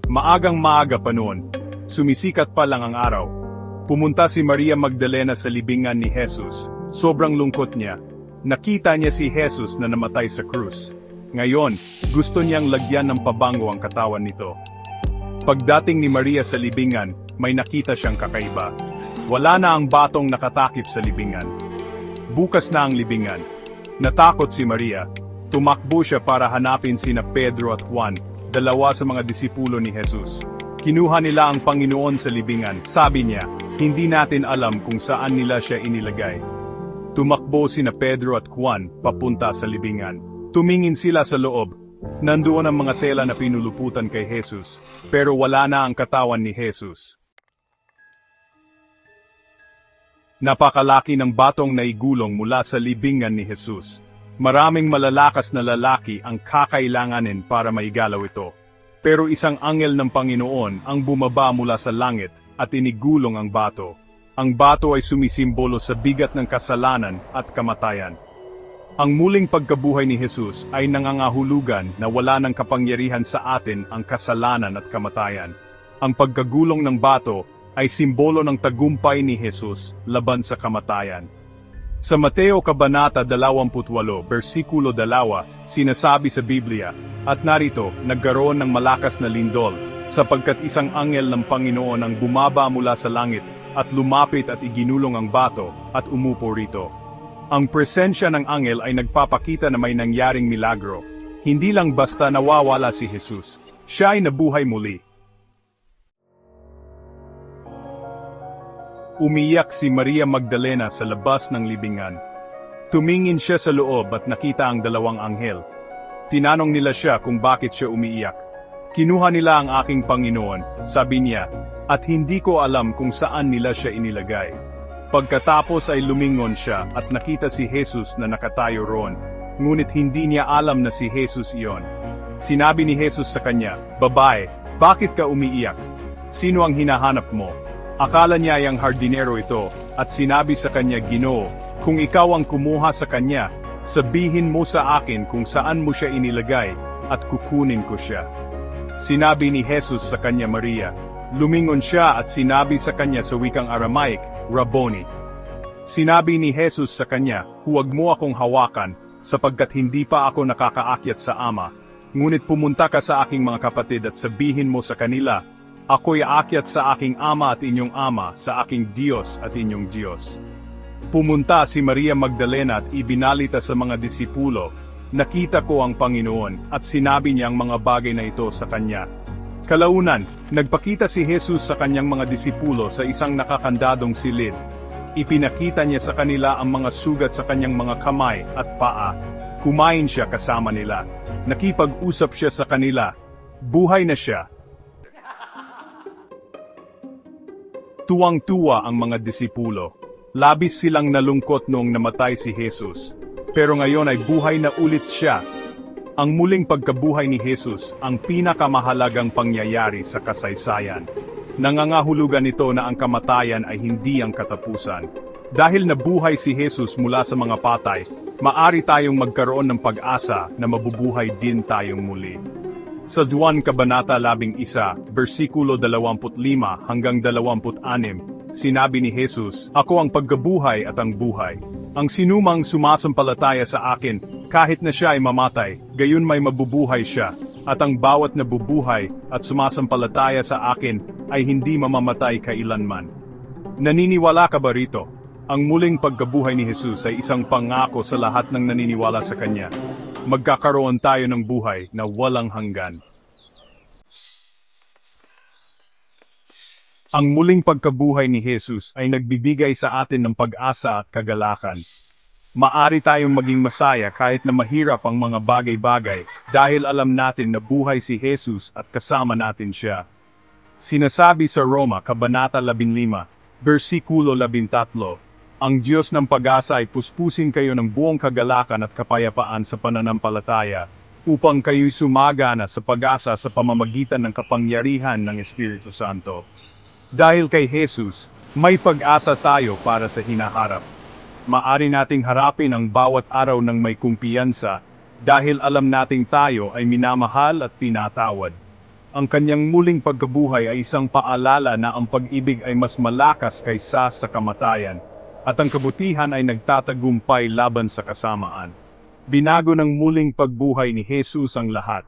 Maagang-maaga pa noon, sumisikat pa lang ang araw. Pumunta si Maria Magdalena sa libingan ni Jesus. Sobrang lungkot niya. Nakita niya si Jesus na namatay sa krus. Ngayon, gusto niyang lagyan ng pabango ang katawan nito. Pagdating ni Maria sa libingan, may nakita siyang kakaiba. Wala na ang batong nakatakip sa libingan. Bukas na ang libingan. Natakot si Maria. Tumakbo siya para hanapin sina Pedro at Juan, dalawa sa mga disipulo ni Jesus. Kinuha nila ang Panginoon sa libingan. Sabi niya, hindi natin alam kung saan nila siya inilagay. Tumakbo sina Pedro at Juan papunta sa libingan. Tumingin sila sa loob. Nandoon ang mga tela na pinuluputan kay Jesus, pero wala na ang katawan ni Jesus. Napakalaki ng batong naigulong mula sa libingan ni Jesus. Maraming malalakas na lalaki ang kakailanganin para maigalaw ito. Pero isang anghel ng Panginoon ang bumaba mula sa langit at inigulong ang bato. Ang bato ay sumisimbolo sa bigat ng kasalanan at kamatayan. Ang muling pagkabuhay ni Jesus ay nangangahulugan na wala ng kapangyarihan sa atin ang kasalanan at kamatayan. Ang pagkagulong ng bato ay simbolo ng tagumpay ni Jesus laban sa kamatayan. Sa Mateo Kabanata 28, versikulo 2, sinasabi sa Biblia, at narito, nagkaroon ng malakas na lindol, sapagkat isang anghel ng Panginoon ang bumaba mula sa langit, at lumapit at iginulong ang bato, at umupo rito. Ang presensya ng anghel ay nagpapakita na may nangyaring milagro. Hindi lang basta nawawala si Jesus, siya ay nabuhay muli. Umiyak si Maria Magdalena sa labas ng libingan. Tumingin siya sa loob at nakita ang dalawang anghel. Tinanong nila siya kung bakit siya umiiyak. Kinuha nila ang aking Panginoon, sabi niya, at hindi ko alam kung saan nila siya inilagay. Pagkatapos ay lumingon siya at nakita si Jesus na nakatayo roon, ngunit hindi niya alam na si Jesus iyon. Sinabi ni Jesus sa kanya, "Babae, bakit ka umiiyak? Sino ang hinahanap mo?" Akala niya ang hardinero ito, at sinabi sa kanya, "Ginoo, kung ikaw ang kumuha sa kanya, sabihin mo sa akin kung saan mo siya inilagay, at kukunin ko siya." Sinabi ni Jesus sa kanya, "Maria." Lumingon siya at sinabi sa kanya sa wikang Aramaic, "Rabboni." Sinabi ni Jesus sa kanya, "Huwag mo akong hawakan, sapagkat hindi pa ako nakakaakyat sa Ama. Ngunit pumunta ka sa aking mga kapatid at sabihin mo sa kanila, ako'y aakyat sa aking Ama at inyong Ama, sa aking Diyos at inyong Diyos." Pumunta si Maria Magdalena at ibinalita sa mga disipulo, "Nakita ko ang Panginoon," at sinabi niya ang mga bagay na ito sa kanya. Kalaunan, nagpakita si Jesus sa kanyang mga disipulo sa isang nakakandadong silid. Ipinakita niya sa kanila ang mga sugat sa kanyang mga kamay at paa. Kumain siya kasama nila. Nakipag-usap siya sa kanila. Buhay na siya. Tuwang-tuwa ang mga disipulo. Labis silang nalungkot noong namatay si Jesus. Pero ngayon ay buhay na ulit siya. Ang muling pagkabuhay ni Jesus ang pinakamahalagang pangyayari sa kasaysayan. Nangangahulugan ito na ang kamatayan ay hindi ang katapusan. Dahil nabuhay si Jesus mula sa mga patay, maari tayong magkaroon ng pag-asa na mabubuhay din tayong muli. Sa Juan Kabanata 11, versikulo 25 hanggang 26, sinabi ni Jesus, "Ako ang pagkabuhay at ang buhay. Ang sinumang sumasampalataya sa akin, kahit na siya ay mamatay, gayon may mabubuhay siya, at ang bawat nabubuhay at sumasampalataya sa akin ay hindi mamamatay kailanman." Naniniwala ka ba rito? Ang muling pagkabuhay ni Jesus ay isang pangako sa lahat ng naniniwala sa Kanya. Magkakaroon tayo ng buhay na walang hanggan. Ang muling pagkabuhay ni Jesus ay nagbibigay sa atin ng pag-asa at kagalakan. Maari tayong maging masaya kahit na mahirap ang mga bagay-bagay dahil alam natin na buhay si Jesus at kasama natin siya. Sinasabi sa Roma Kabanata 15, versikulo 13, "Ang Diyos ng pag-asa ay puspusin kayo ng buong kagalakan at kapayapaan sa pananampalataya, upang kayo'y sumagana sa pag-asa sa pamamagitan ng kapangyarihan ng Espiritu Santo." Dahil kay Jesus, may pag-asa tayo para sa hinaharap. Maari nating harapin ang bawat araw ng may kumpiyansa, dahil alam nating tayo ay minamahal at pinatawad. Ang kanyang muling pagkabuhay ay isang paalala na ang pag-ibig ay mas malakas kaysa sa kamatayan, at ang kabutihan ay nagtatagumpay laban sa kasamaan. Binago ng muling pagbuhay ni Jesus ang lahat.